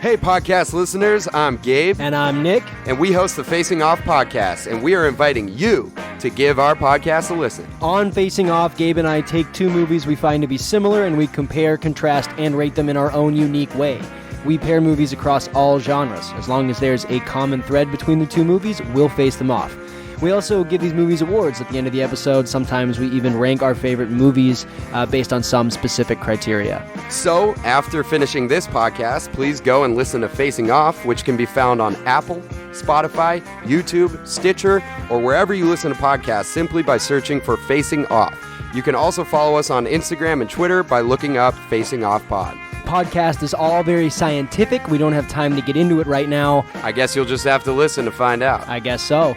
Hey, podcast listeners, I'm Gabe. And I'm Nick. And we host the Facing Off podcast, and we are inviting you to give our podcast a listen. On Facing Off, Gabe and I take two movies we find to be similar, and we compare, contrast, and rate them in our own unique way. We pair movies across all genres. As long as there's a common thread between the two movies, we'll face them off. We also give these movies awards at the end of the episode. Sometimes we even rank our favorite movies based on some specific criteria. So, after finishing this podcast, please go and listen to Facing Off, which can be found on Apple, Spotify, YouTube, Stitcher, or wherever you listen to podcasts simply by searching for Facing Off. You can also follow us on Instagram and Twitter by looking up Facing Off Pod. Podcast is all very scientific. We don't have time to get into it right now. I guess you'll just have to listen to find out. I guess so.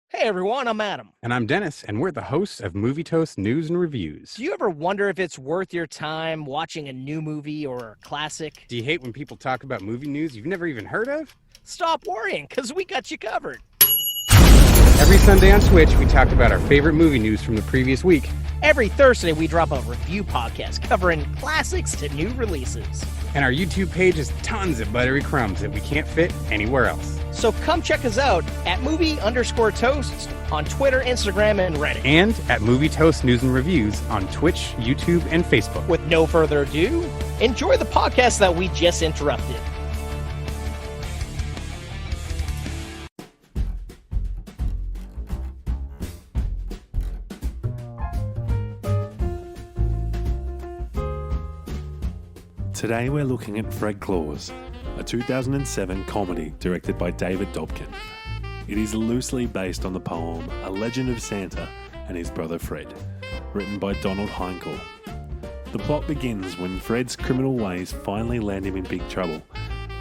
Hey everyone, I'm Adam. And I'm Dennis, and we're the hosts of Movie Toast News and Reviews. Do you ever wonder if it's worth your time watching a new movie or a classic? Do you hate when people talk about movie news you've never even heard of? Stop worrying, because we got you covered. Every Sunday on Twitch, we talk about our favorite movie news from the previous week. Every Thursday, we drop a review podcast covering classics to new releases. And our YouTube page has tons of buttery crumbs that we can't fit anywhere else. So come check us out at movie_toasts on Twitter, Instagram, and Reddit. And at Movie Toast News and Reviews on Twitch, YouTube, and Facebook. With no further ado, enjoy the podcast that we just interrupted. Today we're looking at Fred Claus, a 2007 comedy directed by David Dobkin. It is loosely based on the poem A Legend of Santa and His Brother Fred, written by Donald Henkel. The plot begins when Fred's criminal ways finally land him in big trouble,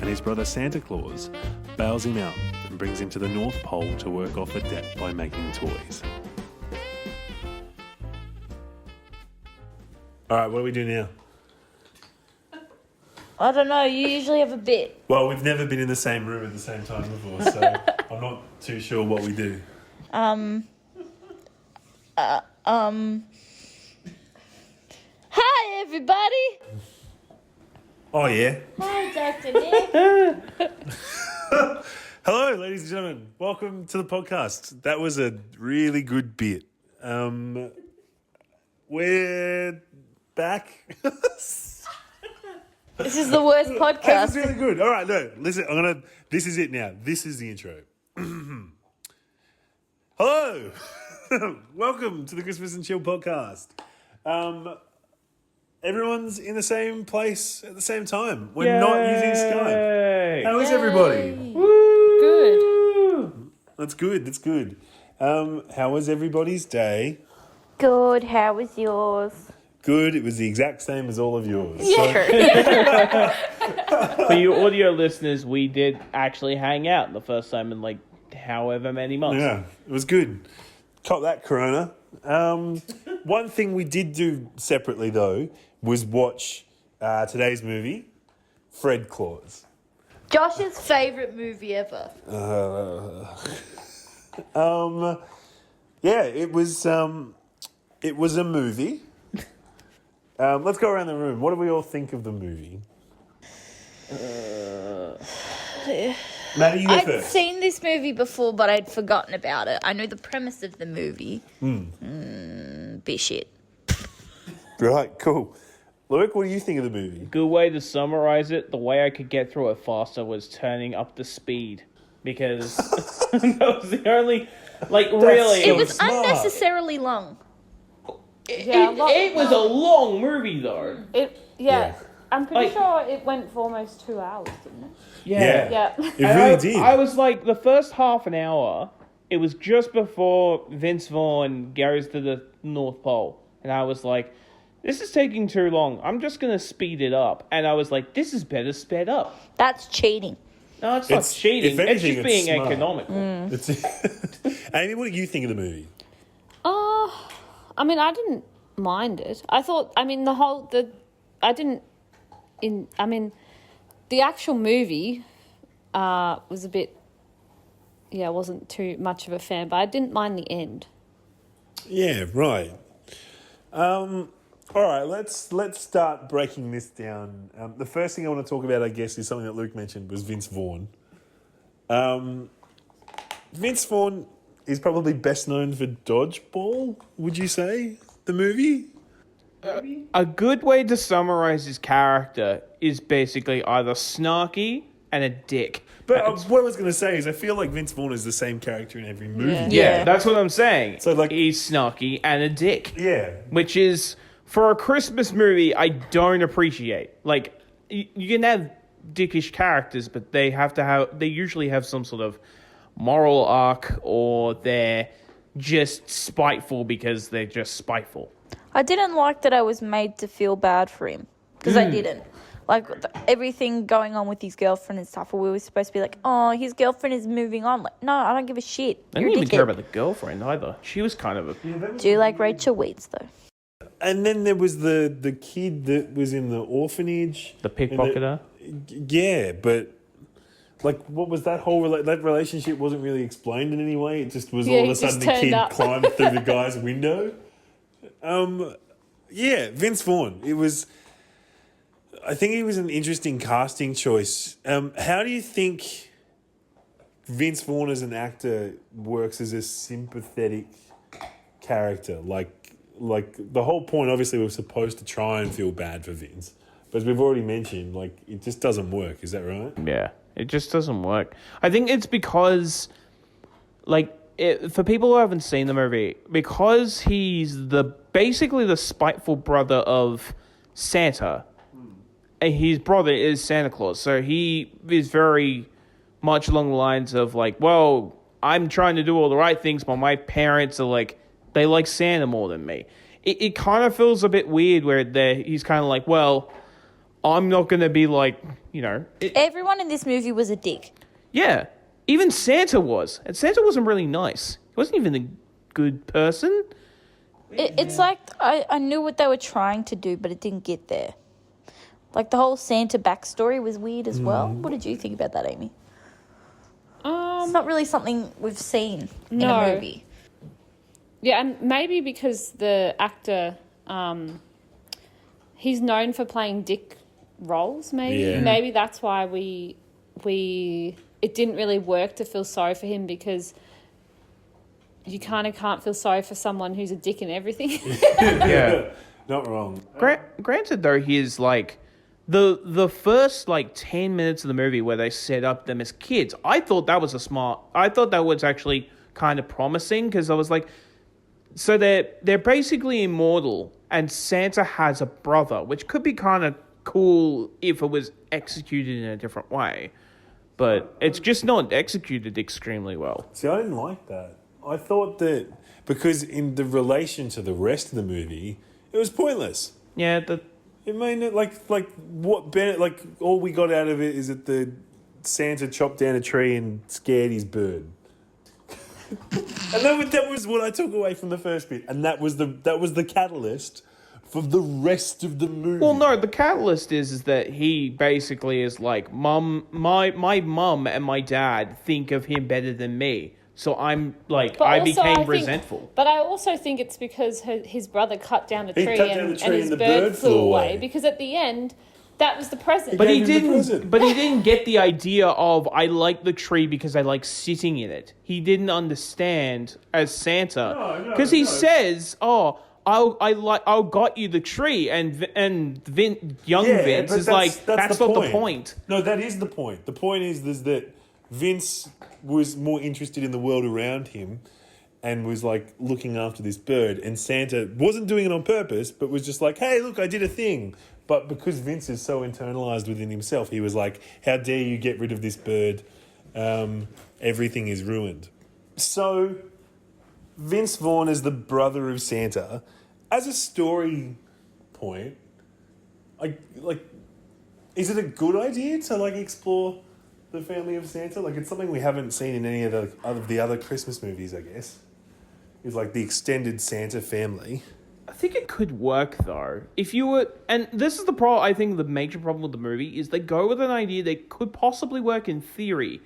and his brother Santa Claus bails him out and brings him to the North Pole to work off a debt by making toys. Alright, what do we do now? I don't know, you usually have a bit. Well, we've never been in the same room at the same time before, so I'm not too sure what we do. Hi, everybody! Oh, yeah. Hi, Dr. Nick. Hello, ladies and gentlemen. Welcome to the podcast. That was a really good bit. We're back. This is the worst podcast. This is really good. All right, no, listen, this is it now. This is the intro. Hello. Welcome to the Christmas and Chill podcast. Everyone's in the same place at the same time. We're not using Skype. How is everybody? Good. That's good. How was everybody's day? Good. How was yours? Good. It was the exact same as all of yours. Yeah. For you audio listeners, we did actually hang out the first time in like however many months. Yeah, it was good. Caught that corona. One thing we did do separately though was watch today's movie, Fred Claus. Josh's favourite movie ever. Yeah, it was a movie. Let's go around the room. What do we all think of the movie? Maddie, you go I'd first. seen this movie before, but I'd forgotten about it. I know the premise of the movie. Bit shit. Right, cool. Luke, what do you think of the movie? Good way to summarize it, the way I could get through it faster was turning up the speed. Because that was the only, really... It was smart. unnecessarily long. It was a long movie, though. Yeah. I'm pretty sure it went for almost 2 hours, didn't it? Yeah. It really did. I was like, the first half an hour, it was just before Vince Vaughn goes to the North Pole. And I was like, this is taking too long. I'm just going to speed it up. And I was like, this is better sped up. That's cheating. No, it's not cheating. If anything, it's just being smart. economical. Amy, what do you think of the movie? I mean, I didn't mind it. I thought, the actual movie was a bit, I wasn't too much of a fan, but I didn't mind the end. Yeah, right. All right, let's start breaking this down. The first thing I want to talk about, I guess, is something that Luke mentioned, was Vince Vaughn. Vince Vaughn is probably best known for Dodgeball, would you say, the movie? A good way to summarize his character is basically either snarky and a dick. But what I was going to say is I feel like Vince Vaughn is the same character in every movie. Yeah, that's what I'm saying. So, like, he's snarky and a dick. Yeah. Which is, for a Christmas movie, I don't appreciate. Like, you can have dickish characters, but they usually have some sort of moral arc, or they're just spiteful because they're just spiteful. I didn't like that I was made to feel bad for him, because I didn't. Like, everything going on with his girlfriend and stuff, we were supposed to be like, oh, his girlfriend is moving on. Like, no, I don't give a shit. I didn't even care about the girlfriend either. She was kind of a... Do you like Rachel Weisz, though? And then there was the kid that was in the orphanage. The pickpocketer? Yeah, but... Like, what was that whole... that relationship wasn't really explained in any way. It just was all of a sudden the kid climbed through the guy's window. Yeah, Vince Vaughn. It was... I think he was an interesting casting choice. How do you think Vince Vaughn as an actor works as a sympathetic character? Like the whole point, obviously, we're supposed to try and feel bad for Vince. But as we've already mentioned, like, it just doesn't work. Is that right? Yeah, it just doesn't work. I think it's because, like, for people who haven't seen the movie, because he's basically the spiteful brother of Santa. His brother is Santa Claus, so he is very much along the lines of like, well, I'm trying to do all the right things, but my parents are like, they like Santa more than me. It kind of feels a bit weird where he's kind of like, well, I'm not going to be like, you know. Everyone in this movie was a dick. Yeah, even Santa was. And Santa wasn't really nice. He wasn't even a good person. It's like I knew what they were trying to do, but it didn't get there. Like, the whole Santa backstory was weird as well. What did you think about that, Amy? It's not really something we've seen in a movie. Yeah, and maybe because the actor, he's known for playing dick roles, maybe. Yeah. Maybe that's why it didn't really work to feel sorry for him, because you kind of can't feel sorry for someone who's a dick in everything. Yeah. Not wrong. Granted, though, he is like... The first, 10 minutes of the movie where they set up them as kids, I thought that was I thought that was actually kind of promising, because I was like, so they're basically immortal, and Santa has a brother, which could be kind of cool if it was executed in a different way. But it's just not executed extremely well. See, I didn't like that. I thought that because in the relation to the rest of the movie, it was pointless. Yeah, It made it like what Bennett, like, all we got out of it is that the Santa chopped down a tree and scared his bird. And that was what I took away from the first bit, and that was the catalyst for the rest of the movie. Well, no, the catalyst is that he basically is like, my mum and my dad think of him better than me. So I'm like, I became resentful. But I also think it's because his brother cut down a tree, and his the bird flew away. Because at the end, that was the present. But he didn't get the idea of, I like the tree because I like sitting in it. He didn't understand as Santa, because he says, "Oh, I'll got you the tree," and Vince is like, that's not the point. No, that is the point. The point is that Vince was more interested in the world around him and was like looking after this bird, and Santa wasn't doing it on purpose, but was just like, hey, look, I did a thing. But because Vince is so internalized within himself, he was like, how dare you get rid of this bird? Everything is ruined. So Vince Vaughn is the brother of Santa. As a story point, is it a good idea to explore the family of Santa? It's something we haven't seen in any of the other Christmas movies, I guess. Is the extended Santa family. I think it could work, though. If you were... And this is the problem, I think the major problem with the movie, is they go with an idea that could possibly work in theory,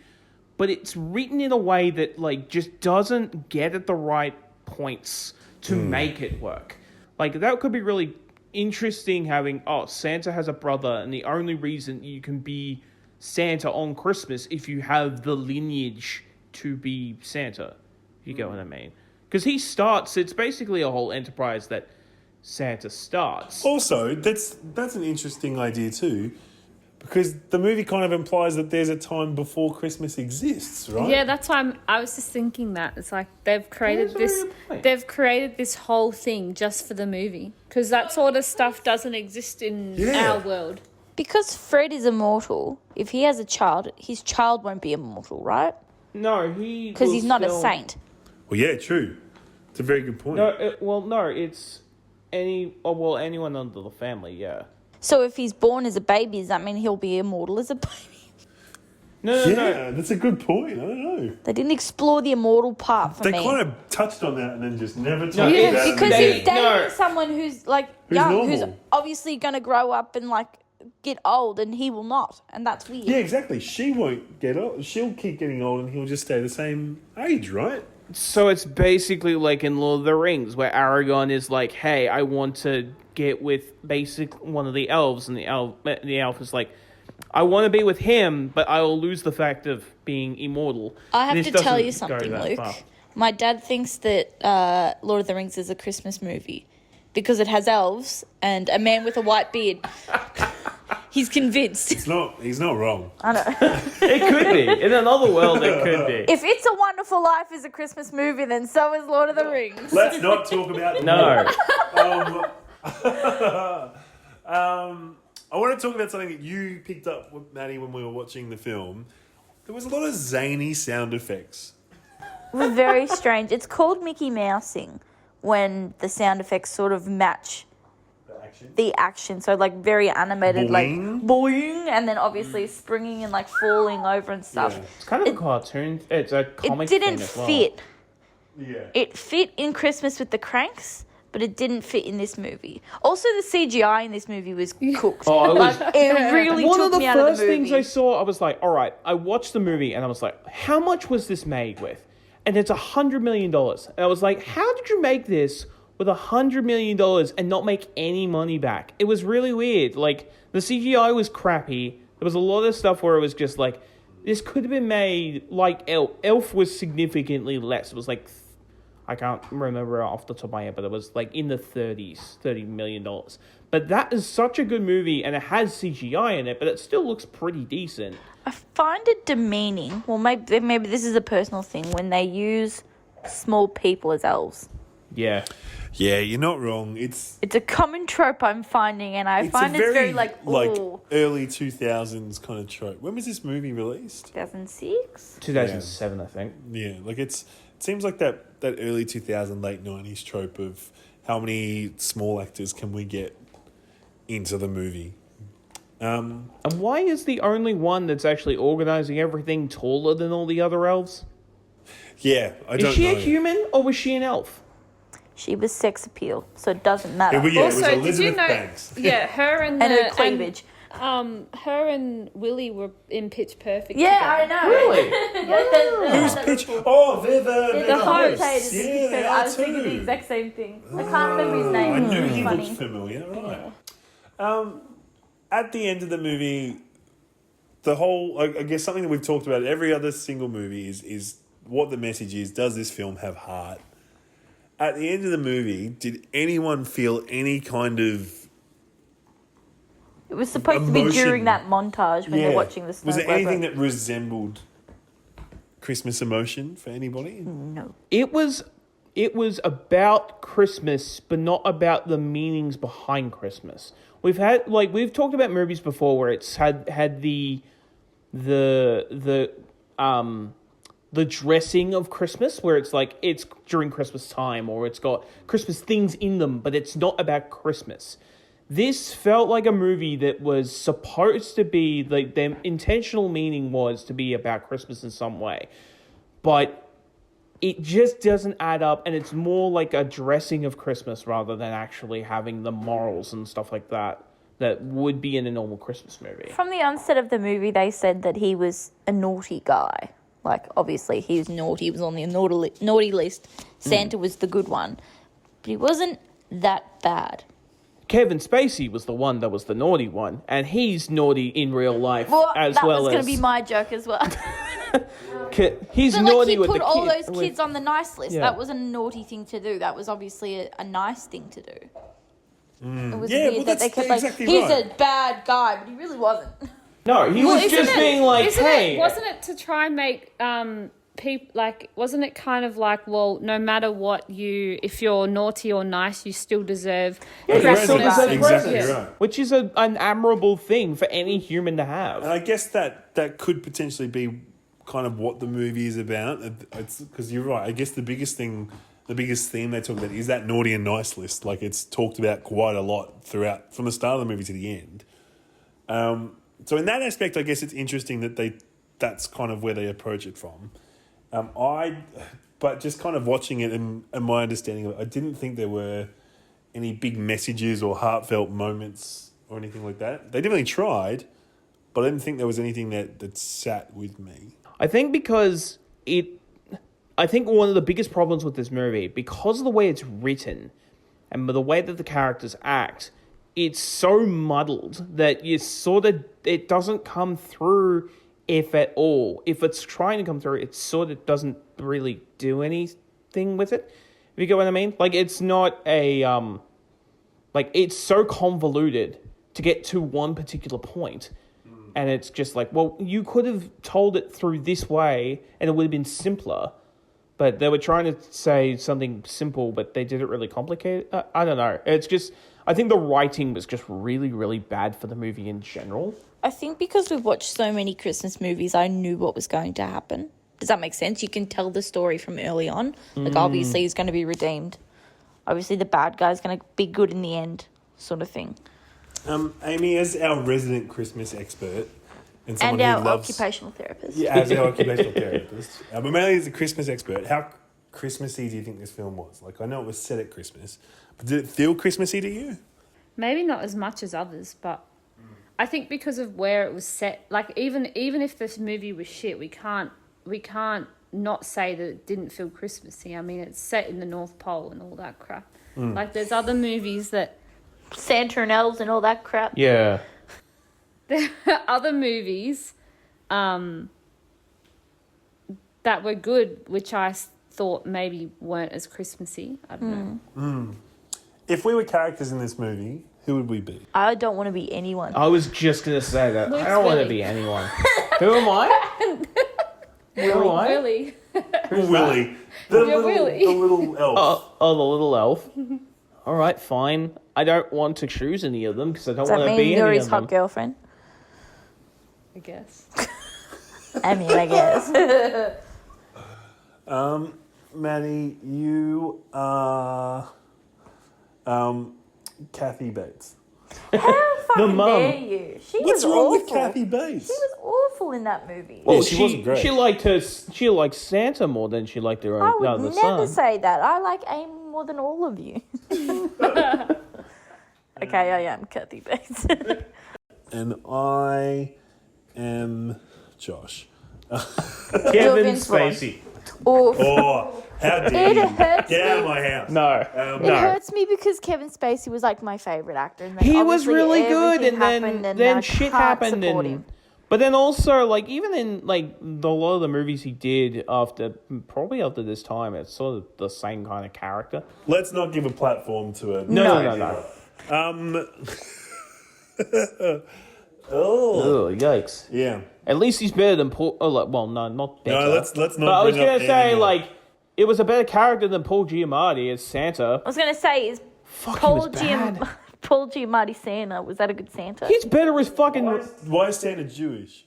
but it's written in a way that, just doesn't get at the right points to make it work. That could be really interesting having, Santa has a brother, and the only reason you can be Santa on Christmas if you have the lineage to be Santa, if you get what I mean. Because it's basically a whole enterprise that Santa starts. Also, that's an interesting idea too, because the movie kind of implies that there's a time before Christmas exists, right? Yeah, that's why I was just thinking that. It's like they've created this whole thing just for the movie, because that sort of stuff doesn't exist in our world. Because Fred is immortal, if he has a child, his child won't be immortal, right? No, because he's not a saint. Well, yeah, true. It's a very good point. It's anyone under the family, yeah. So if he's born as a baby, does that mean he'll be immortal as a baby? No. That's a good point. I don't know. They didn't explore the immortal part for me. They kind of touched on that and then just never talked about it. Because he's dating No. someone who's like Who's young, normal. who's obviously going to grow up and like get old, and he will not, and that's weird. Yeah, exactly. She won't get old. She'll keep getting old and he'll just stay the same age, right? So it's basically like in Lord of the Rings, where Aragorn is like, hey, I want to get with one of the elves, and the elf is like, I want to be with him, but I will lose the fact of being immortal. I have And to this tell doesn't you go something, that Luke. far. My dad thinks that Lord of the Rings is a Christmas movie because it has elves and a man with a white beard. He's convinced. He's not wrong. I know. It could be. In another world, it could be. If It's a Wonderful Life is a Christmas movie, then so is Lord of the Rings. Let's not talk about No. I want to talk about something that you picked up, Maddie, when we were watching the film. There was a lot of zany sound effects. It was very strange. It's called Mickey Mousing when the sound effects sort of match the action. So like very animated, Boing. like boing, and then obviously springing and like falling over and stuff. Yeah. It's kind of a cartoon. It's a comic It didn't thing as well. fit. Yeah. It fit in Christmas with the Cranks, but it didn't fit in this movie. Also, the CGI in this movie was cooked. It really One took of the me out of first the movie. things I saw, I was like, all right, I watched the movie and I was like, how much was this made with? And it's $100 million. And I was like, how did you make this with $100 million and not make any money back? It was really weird. Like, the CGI was crappy. There was a lot of stuff where it was just like, this could have been made like Elf. Elf was significantly less. It was like, I can't remember off the top of my head, but it was like in the 30s, $30 million. But that is such a good movie, and it has CGI in it, but it still looks pretty decent. I find it demeaning. Well, maybe this is a personal thing when they use small people as elves. Yeah. Yeah, you're not wrong. It's a common trope I'm finding, and I find it's very like early 2000s kind of trope. When was this movie released? 2006? 2007, I think. Yeah, like it seems like that early 2000, late 90s trope of how many small actors can we get into the movie. And why is the only one that's actually organising everything taller than all the other elves? Yeah, I don't know. Is she a human or was she an elf? She was sex appeal, so it doesn't matter. It was Also, Elizabeth did you know? Banks. Yeah, her and her cleavage. Her and Willie were in Pitch Perfect. Yeah, together. I know. Really? Who's Pitch? Oh, they're the commentators. hosts. Yeah, they I are was thinking the too. exact same thing. I can't remember his name. I knew It's he funny. looked familiar. Right. At the end of the movie, the whole, I guess something that we've talked about every other single movie is what the message is. Does this film have heart? At the end of the movie, did anyone feel any kind of It was supposed to be emotion? during that montage when they're watching the snow Was there globe. anything that resembled Christmas emotion for anybody? No. It was about Christmas, but not about the meanings behind Christmas. We've talked about movies before where it's had the dressing of Christmas, where it's like it's during Christmas time or it's got Christmas things in them, but it's not about Christmas. This felt like a movie that was supposed to be, like, the intentional meaning was to be about Christmas in some way. But it just doesn't add up, and it's more like a dressing of Christmas rather than actually having the morals and stuff like that would be in a normal Christmas movie. From the onset of the movie, they said that he was a naughty guy. Like, obviously, he was naughty. He was on the naughty list. Santa was the good one. But he wasn't that bad. Kevin Spacey was the one that was the naughty one, and he's naughty in real life as that well was going as... to be my joke as well. He's but naughty he with put the all kid, those kids on the nice list. Yeah. That was a naughty thing to do. That was obviously a nice thing to do. It was Yeah, weird well, that they that's kept exactly he's right. a bad guy, but he really wasn't. No, he was just being like, hey... Wasn't it to try and make... people like, wasn't it kind of like, well, no matter what if you're naughty or nice, you still deserve Christmas. Exactly Exactly right. Which is an admirable thing for any human to have. And I guess that could potentially be kind of what the movie is about. It's because you're right. I guess the biggest theme they talk about is that naughty and nice list. Like, it's talked about quite a lot throughout, from the start of the movie to the end. So in that aspect, I guess it's interesting that that's kind of where they approach it from. But just kind of watching it and my understanding of it, I didn't think there were any big messages or heartfelt moments or anything like that. They definitely tried, but I didn't think there was anything that sat with me. I think because I think one of the biggest problems with this movie, because of the way it's written and the way that the characters act, it's so muddled that it doesn't come through, if at all. If it's trying to come through, it sort of doesn't really do anything with it. If you get what I mean? Like, it's not it's so convoluted to get to one particular point. And it's just like, well, you could have told it through this way and it would have been simpler. But they were trying to say something simple, but they did it really complicated. I don't know. It's just, I think the writing was just really, really bad for the movie in general. I think because we've watched so many Christmas movies, I knew what was going to happen. Does that make sense? You can tell the story from early on. Like, obviously, he's going to be redeemed. Obviously, the bad guy's going to be good in the end, sort of thing. Amy, as our resident Christmas expert and someone And our who loves... occupational therapist. Yeah, as our occupational therapist. But mainly as a Christmas expert, how Christmassy do you think this film was? Like, I know it was set at Christmas, but did it feel Christmassy to you? Maybe not as much as others, but I think because of where it was set, like even if this movie was shit, we can't not say that it didn't feel Christmassy. I mean, it's set in the North Pole and all that crap. Like, there's other movies that... Santa and elves and all that crap. Yeah. There are other movies that were good, which I thought maybe weren't as Christmassy. I don't know. If we were characters in this movie, who would we be? I don't want to be anyone. I was just going to say that. Luke's I don't want to Willy. be anyone. Who am I? Who am I? Willy. Who's Willy? Willy. The little elf. Oh, the little elf. All right, fine. I don't want to choose any of them because I don't Does that want to mean be you're any his of hot them. girlfriend? I guess. I mean, I guess. Maddie, you are Kathy Bates. How fucking mum. dare you? She What's was wrong awful. with Kathy Bates? She was awful in that movie. Well, she wasn't great. She liked Santa more than she liked her I own would other never son. say that. I like Amy more than all of you. Okay, I am Kathy Bates. And I am Josh. Kevin Vince Vaughn. Spacey. Awful. Oh, how dare It you? hurts Get out of me. my house. No. It hurts me because Kevin Spacey was like my favourite actor. And then He was obviously really good, everything and happened, then I shit can't happened, support and him. but then also like even in like a lot of the movies he did after this time, it's sort of the same kind of character. Let's not give a platform to it. No. Oh, Yikes! yeah. At least he's better than Paul. Oh, well, no, not better. No, let's not. But I was bring up gonna say any- like it was a better character than Paul Giamatti as Santa. I was going to say, is Fuck, he was bad. Paul Giamatti Santa, was that a good Santa? He's better as fucking. Why is Santa Jewish?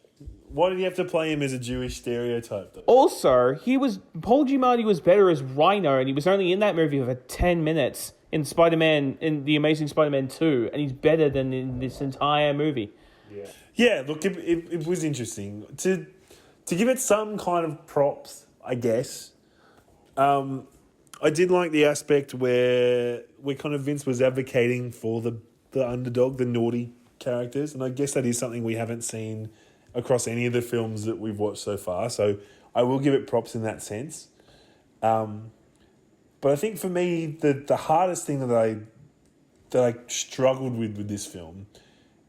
Why did you have to play him as a Jewish stereotype, though? Also, Paul Giamatti was better as Rhino, and he was only in that movie for 10 minutes in The Amazing Spider-Man 2, and he's better than in this entire movie. Yeah, look, it was interesting. To give it some kind of props, I guess, I did like the aspect where kind of Vince was advocating for the underdog, the naughty characters, and I guess that is something we haven't seen across any of the films that we've watched so far, so I will give it props in that sense. But I think for me, the hardest thing that that I struggled with this film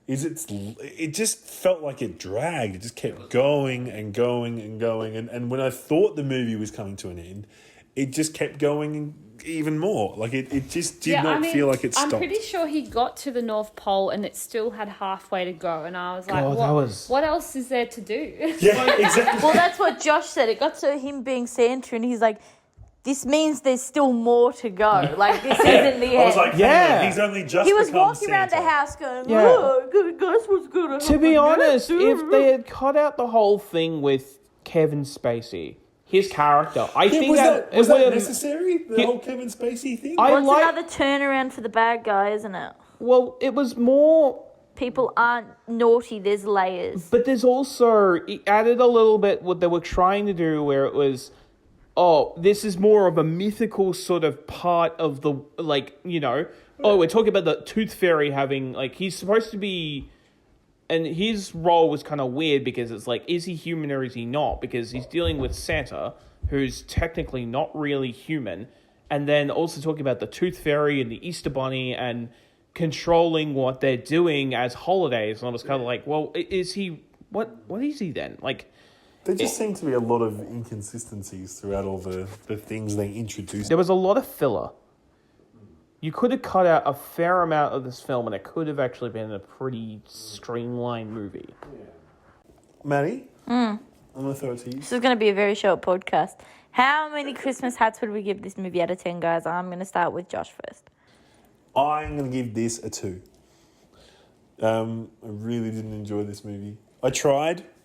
is it just felt like it dragged. It just kept going and going and going. And when I thought the movie was coming to an end, it just kept going even more. Like it just did not feel like it stopped. I'm pretty sure he got to the North Pole and it still had halfway to go. And I was like, God, what else is there to do? Yeah, exactly. Well, that's what Josh said. It got to him being Santa, and he's like, "This means there's still more to go. Like this isn't the end." I was like, Yeah. he's only just he was become walking around the Santa. house going, Yeah. "Oh, guess what's gonna happen?" To be honest, next?" if they had cut out the whole thing with Kevin Spacey, his character, I think was that was it would that have- necessary? The whole Kevin Spacey thing? I What's like. another turnaround for the bad guy, isn't it? Well, it was more. People aren't naughty. There's layers. But there's also, it added a little bit what they were trying to do where it was, this is more of a mythical sort of part of the, like, we're talking about the Tooth Fairy having, like, he's supposed to be, and his role was kind of weird because it's like, is he human or is he not? Because he's dealing with Santa, who's technically not really human, and then also talking about the Tooth Fairy and the Easter Bunny and controlling what they're doing as holidays, and I was kind of like, well, is he, what is he then? Like, There just seemed to be a lot of inconsistencies throughout all the things they introduced. there was a lot of filler. You could have cut out a fair amount of this film and it could have actually been a pretty streamlined movie. Maddie, I'm going to throw it to you. This is going to be a very short podcast. How many Christmas hats would we give this movie out of 10, guys? I'm going to start with Josh first. I'm going to give this a 2. I really didn't enjoy this movie. I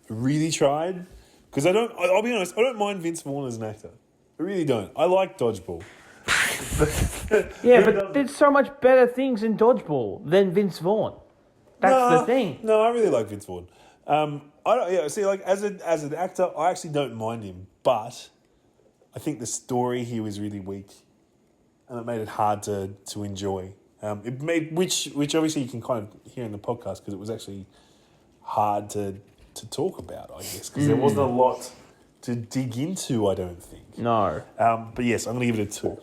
really tried, because I'll be honest, I don't mind Vince Vaughn as an actor. I really don't. I like Dodgeball. Yeah, but there's so much better things in Dodgeball than Vince Vaughn. That's the thing. No, I really like Vince Vaughn. As an actor, I actually don't mind him, but I think the story here was really weak, and it made it hard to enjoy. It made which obviously you can kind of hear in the podcast because it was actually hard to talk about, I guess, because there wasn't a lot to dig into, I don't think. No. But yes, I'm going to give it a 2.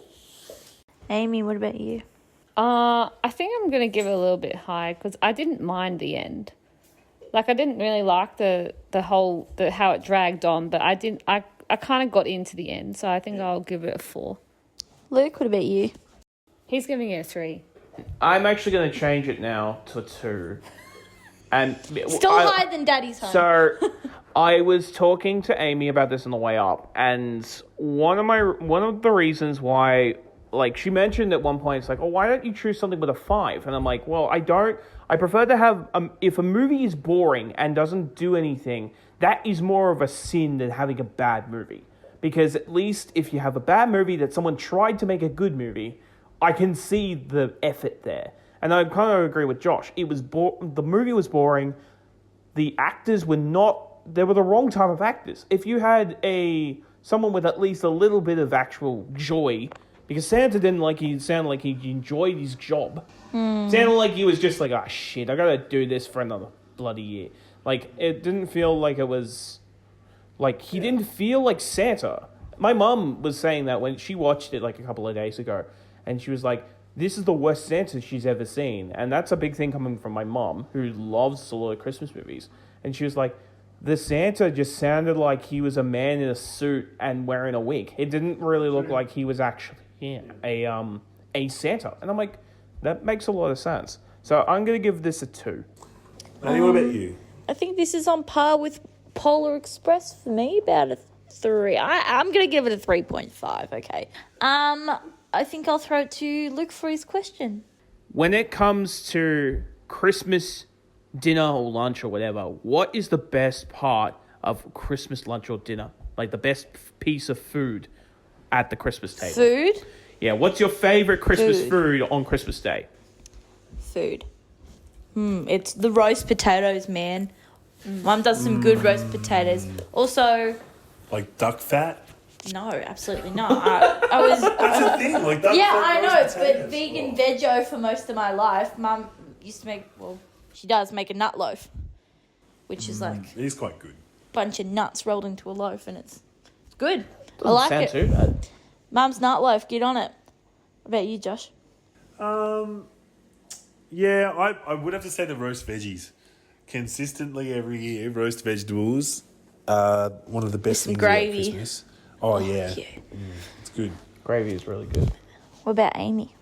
Amy, what about you? I think I'm going to give it a little bit high because I didn't mind the end. Like, I didn't really like the how it dragged on, but I kind of got into the end, so I think I'll give it a 4. Luke, what about you? He's giving it a 3. I'm actually going to change it now to 2. And Still higher than Daddy's home. So I was talking to Amy about this on the way up, and one of the reasons why, like, she mentioned at one point, it's like, oh, why don't you choose something with a 5? And I'm like, well, I prefer to have, if a movie is boring and doesn't do anything, that is more of a sin than having a bad movie. Because at least if you have a bad movie that someone tried to make a good movie, I can see the effort there. And I kind of agree with Josh. It was the movie was boring. The actors were they were the wrong type of actors. If you had someone with at least a little bit of actual joy, because Santa didn't sound like he enjoyed his job. Sounded like he was just like, oh shit, I gotta do this for another bloody year. Like, it didn't feel like it was, like, he didn't feel like Santa. My mum was saying that when she watched it like a couple of days ago, and she was like, this is the worst Santa she's ever seen. And that's a big thing coming from my mom, who loves a lot of Christmas movies. And she was like, the Santa just sounded like he was a man in a suit and wearing a wig. It didn't really look like he was actually a Santa. And I'm like, that makes a lot of sense. So I'm going to give this a 2. Maddie, what about you? I think this is on par with Polar Express for me, about a 3. I'm going to give it a 3.5, okay. I think I'll throw it to Luke for his question. When it comes to Christmas dinner or lunch or whatever, what is the best part of Christmas lunch or dinner? Like the best piece of food at the Christmas table? Food? Yeah, what's your favorite Christmas food on Christmas Day? Food. It's the roast potatoes, man. Mum does some good roast potatoes. Also... Like duck fat? No, absolutely not. I was... That's a thing, like duck yeah, fat I know, roast potatoes. but vegan veggie for most of my life. Mum used to make... Well, she does make a nut loaf, which is like... It is quite good. A bunch of nuts rolled into a loaf, and it's good. I Doesn't like sound it. too bad. Mum's nut loaf, get on it. What about you, Josh? Yeah, I would have to say the roast veggies. Consistently every year, roast vegetables are one of the best some things about gravy. Christmas. Oh, yeah. Yeah. It's good. Gravy is really good. What about Amy?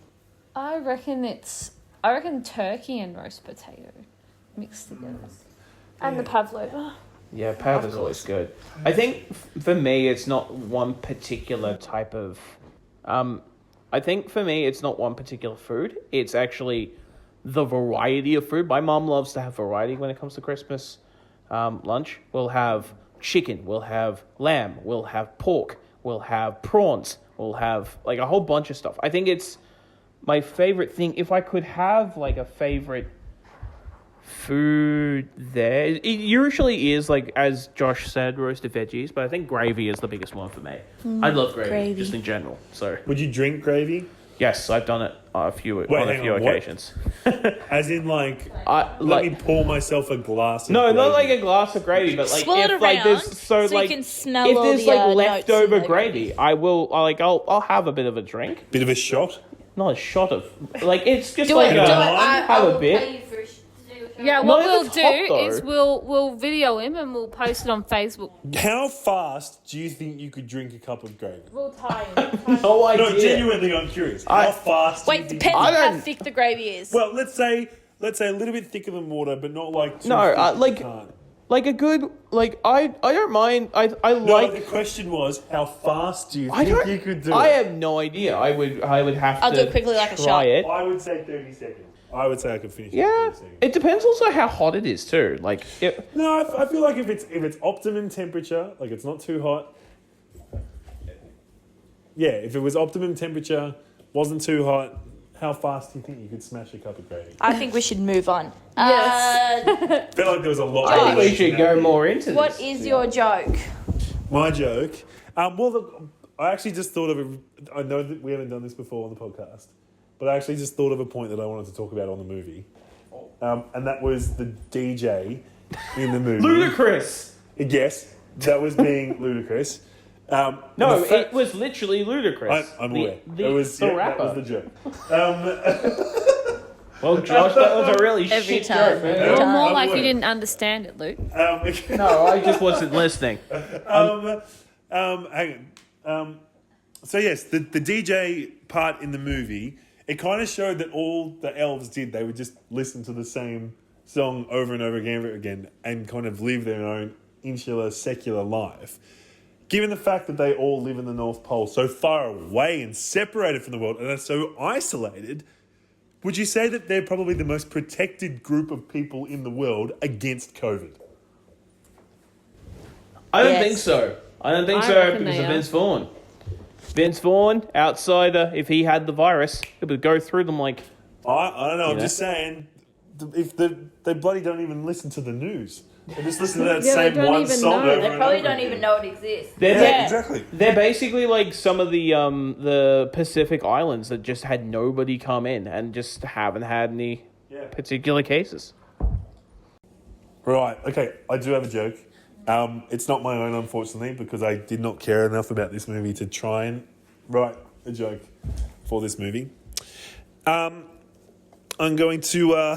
I reckon turkey and roast potato mixed together. And the pavlova. Yeah, pav is always good. I think for me, it's not one particular type of. I think for me, it's not one particular food. It's actually the variety of food. My mom loves to have variety when it comes to Christmas lunch. We'll have chicken. We'll have lamb. We'll have pork. We'll have prawns. We'll have like a whole bunch of stuff. I think it's my favorite thing. If I could have like a favorite food there, it usually is like, as Josh said, roasted veggies, but I think gravy is the biggest one for me. I love gravy just in general. So Would you drink gravy? yes, I've done it on a few occasions. As in, like, Let let me pour myself a glass of No, gravy. not like a glass of gravy, but like Swirl it if like around there's so like you can smell if all there's the, like notes leftover in the gravy, I'll have a bit of a drink. Bit of a shot? Not a shot of like it's just Do like it. I have will a bit. pay you for Yeah, Not what if we'll it's do hot, though. is we'll video him and we'll post it on Facebook. How fast do you think you could drink a cup of gravy? We'll tie him. No idea. No, genuinely, I'm curious. How fast do you Wait, think depends I on how don't- thick the gravy is. Well, let's say a little bit thicker than water, but not like too No, thick that like- you can't. Like a good like I don't mind. I No, like. the question was, how fast do you I think don't. you could do I it? have no idea. I would have I'll to do it quickly like a try shot. it. I would say 30 seconds. I would say I could finish it in Yeah, 30 seconds. it depends also how hot it is too. Like No, I feel like if it's optimum temperature, like it's not too hot. Yeah, if it was optimum temperature, wasn't too hot, how fast do you think you could smash a cup of gravy? I think we should move on. Yes. I feel like there was a lot. I think of we relation should there. go more into this. What is your joke? My joke. I actually just thought of a. I know that we haven't done this before on the podcast, but I actually just thought of a point that I wanted to talk about on the movie, and that was the DJ in the movie. Ludicrous. Yes, that was being ludicrous. No, the fact- it was literally ludicrous. I'm aware. The rapper. That was the joke. Well, Josh, that was a really Every shit time. joke. man. Every You're time. more I'm like you aware. didn't understand it, Luke. No, I just wasn't listening. Hang on. So yes, the DJ part in the movie, it kind of showed that all the elves did, they would just listen to the same song over and over again and kind of live their own insular, secular life. Given the fact that they all live in the North Pole, so far away and separated from the world, and are so isolated, would you say that they're probably the most protected group of people in the world against COVID? I don't Yes. think so. I don't think I so reckon because they of are. Vince Vaughn. Vince Vaughn, outsider, if he had the virus, it would go through them like... I don't know, I'm know? just saying, if they bloody don't even listen to the news. They just listen to that Yeah, they same don't one even song know. over They and probably over don't again. even know it exists. They're, Exactly. they're basically like some of the Pacific Islands that just had nobody come in and just haven't had any particular cases. Right, okay, I do have a joke. It's not my own, unfortunately, because I did not care enough about this movie to try and write a joke for this movie. I'm going to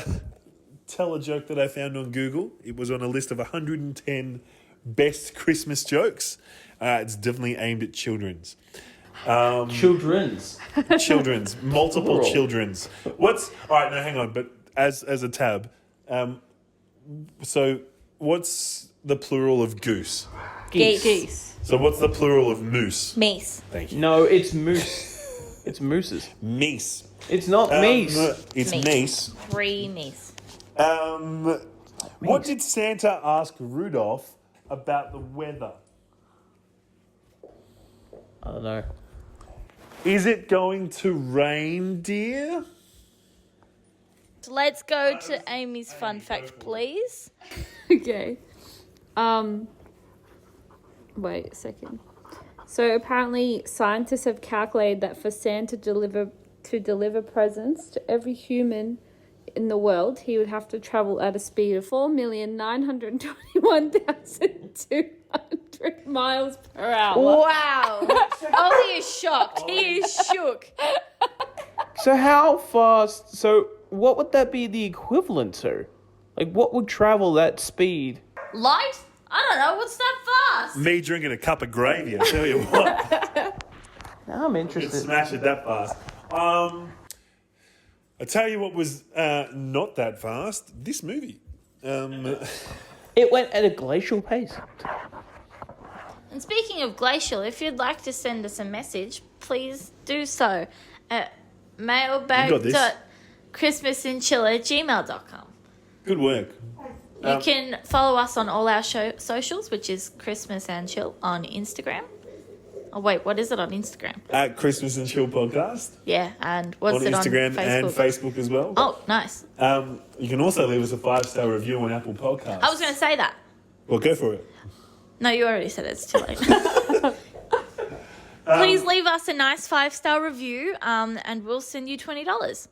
tell a joke that I found on Google. It was on a list of 110 best Christmas jokes. It's definitely aimed at children's. Children's. Children's, multiple Plural. children's. All right, no, hang on, but as a tab, so what's the plural of goose? Geese. So what's the plural of moose? Meese. Thank you. No, it's moose. It's mooses. Meese. It's not meese. It's Meese. meese. 3 meese. What did Santa ask Rudolph about the weather? I don't know. Is it going to rain, dear? So let's go to Amy's fun fact, please. Okay. Wait a second. So apparently scientists have calculated that for Santa to deliver presents to every human in the world, he would have to travel at a speed of 4,921,200 miles per hour. Wow. Ollie is shocked. He is shook. So how fast? So what would that be the equivalent to? Like, what would travel that speed? Light? I don't know. What's that fast? Me drinking a cup of gravy, I tell you what. Now I'm You interested. can smash it that fast. I tell you what was not that fast. This movie. It went at a glacial pace. And speaking of glacial, if you'd like to send us a message, please do so at mailbag.christmasandchill@gmail.com. Good work. You can follow us on all our socials, which is Christmas and Chill on Instagram. Oh, wait, what is it on Instagram? At Christmas and Chill Podcast. Yeah, and what's on it Instagram on Facebook? and Facebook as well. Oh, nice. You can also leave us a 5-star review on Apple Podcasts. I was going to say that. Well, go for it. No, you already said it. It's too late. Please leave us a nice 5-star review, and we'll send you $20.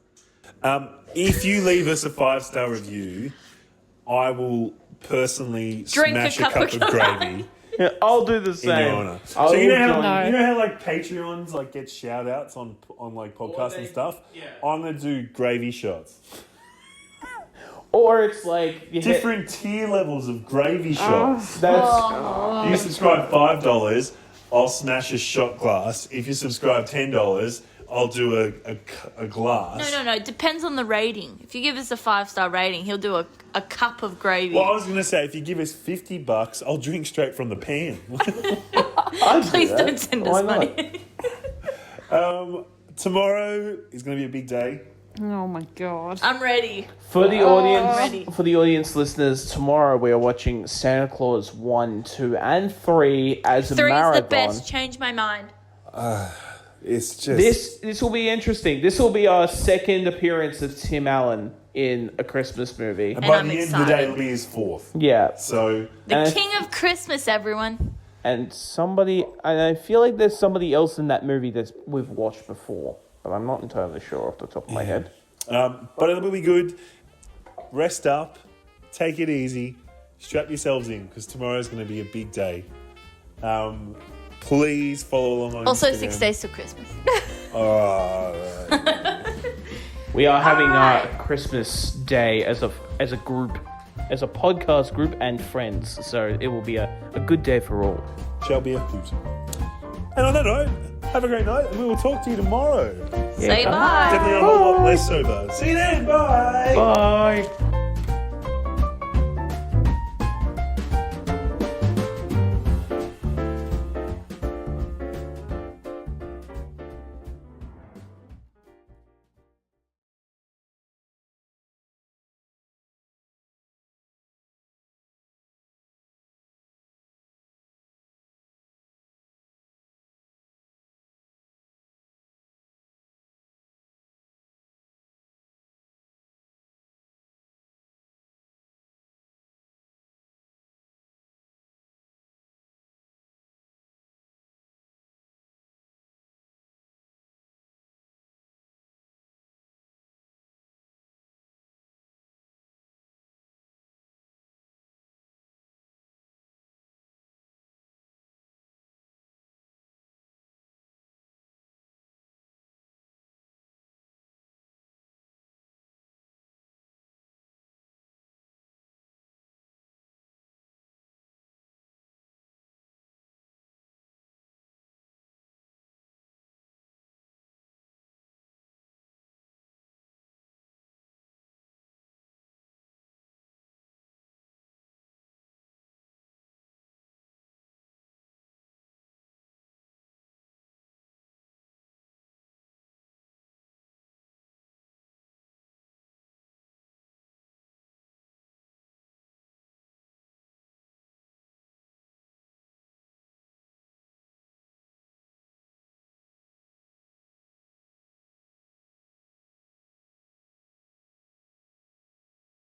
If you leave us a 5-star review, I will personally Drink smash a cup of gravy Yeah, I'll do the in same. your honour. I'll So you know join- how like Patreons like get shout outs on like podcasts and stuff? Yeah. I'm gonna do gravy shots. Or it's like Different tier levels of gravy shots. That's You subscribe $5, I'll smash a shot glass. If you subscribe $10, I'll do a glass. No. It depends on the rating. If you give us a 5-star rating, he'll do a cup of gravy. Well, I was going to say, if you give us $50, I'll drink straight from the pan. Please don't send us money. Tomorrow is going to be a big day. Oh my god. I'm ready. For the ready. audience listeners, tomorrow we are watching Santa Claus 1, 2, and 3 as a 3 marathon. is the best. Change my mind. It's just... This will be interesting. This will be our second appearance of Tim Allen in a Christmas movie. And by I'm the end of the day, excited. it'll be his 4th. Yeah. So... The King of Christmas, everyone. And I feel like there's somebody else in that movie that we've watched before, but I'm not entirely sure off the top of my head. But it will be good. Rest up. Take it easy. Strap yourselves in, because tomorrow's going to be a big day. Please follow along on Also, Instagram. 6 days till Christmas. We are having our Christmas day as a group, as a podcast group and friends. So it will be a good day for all. Shall be a hoot. And on that note, have a great night, and we will talk to you tomorrow. Say bye. Definitely a whole lot less sober. See you then. Bye. Bye.